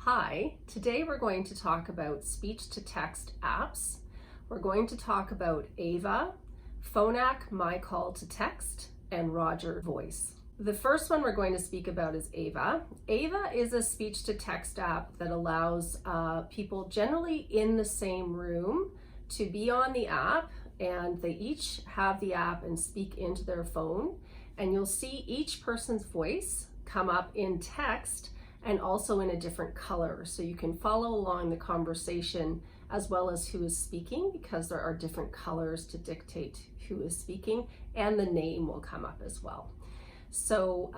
Hi, today we're going to talk about speech-to-text apps. We're going to talk about Ava, Phonak, myCall-to-Text, and Rogervoice. The first one we're going to speak about is Ava. Ava is a speech-to-text app that allows people generally in the same room to be on the app, and they each have the app and speak into their phone, and you'll see each person's voice come up in text and also in a different color. So you can follow along the conversation as well as who is speaking, because there are different colors to dictate who is speaking, and the name will come up as well. So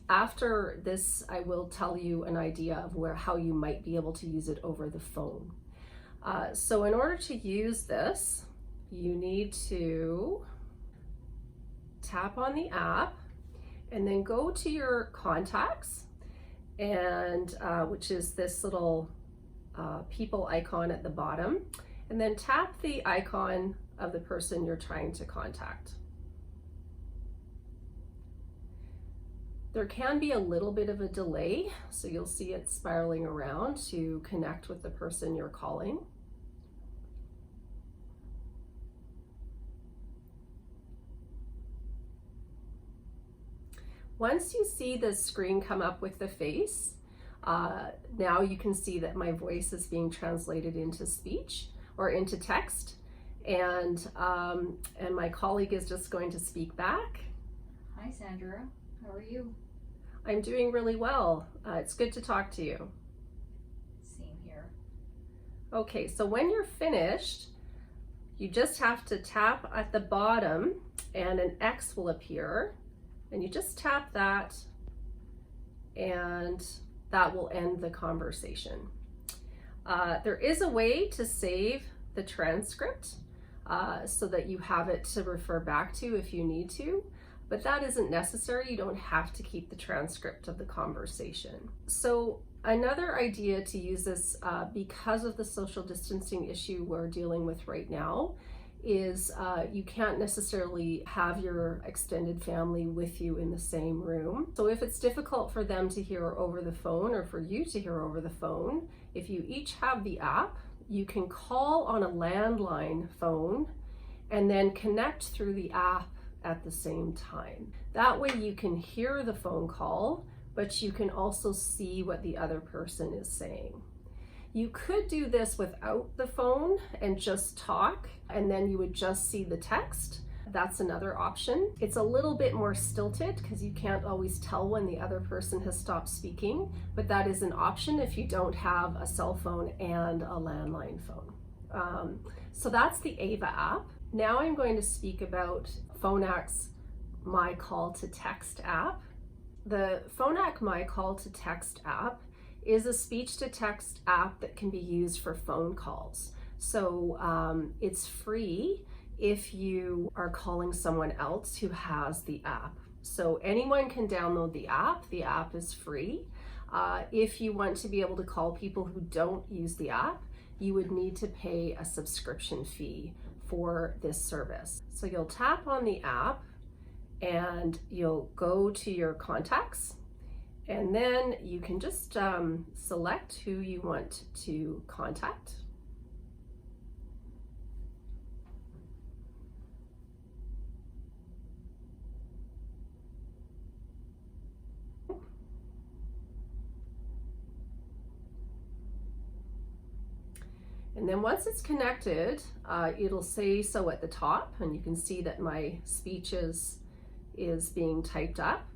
after this, I will tell you an idea of how you might be able to use it over the phone. So in order to use this, you need to tap on the app and then go to your contacts, and which is this little people icon at the bottom, and then tap the icon of the person you're trying to contact. There can be a little bit of a delay, so you'll see it spiraling around to connect with the person you're calling. Once you see the screen come up with the face, now you can see that my voice is being translated into speech or into text, and my colleague is just going to speak back. Hi Sandra, how are you? I'm doing really well. It's good to talk to you. Same here. Okay, so when you're finished, you just have to tap at the bottom and an X will appear. And you just tap that, and that will end the conversation. There is a way to save the transcript so that you have it to refer back to if you need to, but that isn't necessary. You don't have to keep the transcript of the conversation. So another idea to use this because of the social distancing issue we're dealing with right now is you can't necessarily have your extended family with you in the same room. So if it's difficult for them to hear over the phone, or for you to hear over the phone, if you each have the app, you can call on a landline phone and then connect through the app at the same time. That way you can hear the phone call, but you can also see what the other person is saying. You could do this without the phone and just talk, and then you would just see the text. That's another option. It's a little bit more stilted because you can't always tell when the other person has stopped speaking, but that is an option if you don't have a cell phone and a landline phone. So that's the Ava app. Now I'm going to speak about Phonak's myCall-to-Text app. The Phonak myCall-to-Text app is a speech-to-text app that can be used for phone calls. So it's free if you are calling someone else who has the app. So anyone can download the app. The app is free. If you want to be able to call people who don't use the app, you would need to pay a subscription fee for this service. So you'll tap on the app and you'll go to your contacts, and then you can just select who you want to contact. And then once it's connected, it'll say so at the top, and you can see that my speech is being typed up.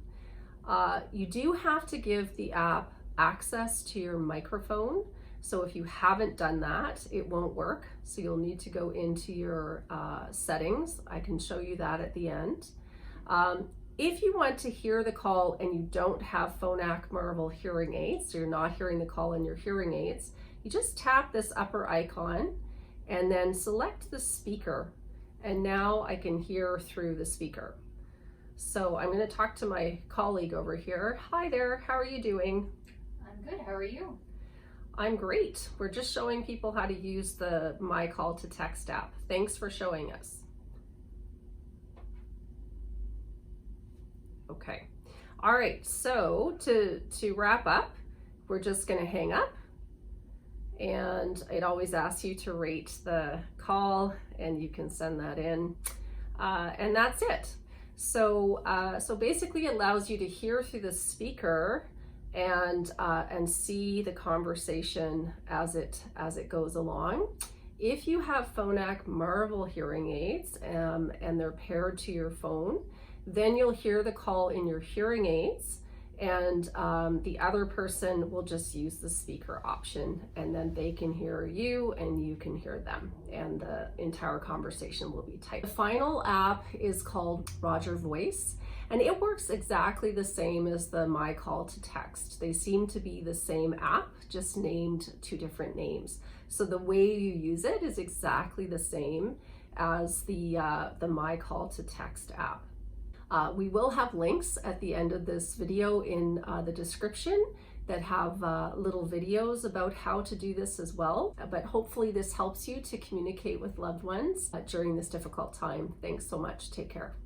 You do have to give the app access to your microphone. So if you haven't done that, it won't work. So you'll need to go into your settings. I can show you that at the end. If you want to hear the call and you don't have Phonak Marvel hearing aids, so you're not hearing the call in your hearing aids, you just tap this upper icon and then select the speaker. And now I can hear through the speaker. So I'm going to talk to my colleague over here. Hi there, how are you doing? I'm good, how are you? I'm great. We're just showing people how to use the myCall-to-Text app. Thanks for showing us. Okay. All right, so to wrap up, we're just going to hang up, and it always asks you to rate the call, and you can send that in, and that's it. So basically it allows you to hear through the speaker and see the conversation as it goes along. If you have Phonak Marvel hearing aids and they're paired to your phone, then you'll hear the call in your hearing aids, and the other person will just use the speaker option, and then they can hear you and you can hear them, and the entire conversation will be typed. The final app is called Rogervoice, and it works exactly the same as the myCall-to-Text. They seem to be the same app, just named two different names. So the way you use it is exactly the same as the myCall-to-Text app. We will have links at the end of this video in the description that have little videos about how to do this as well. But hopefully this helps you to communicate with loved ones during this difficult time. Thanks so much. Take care.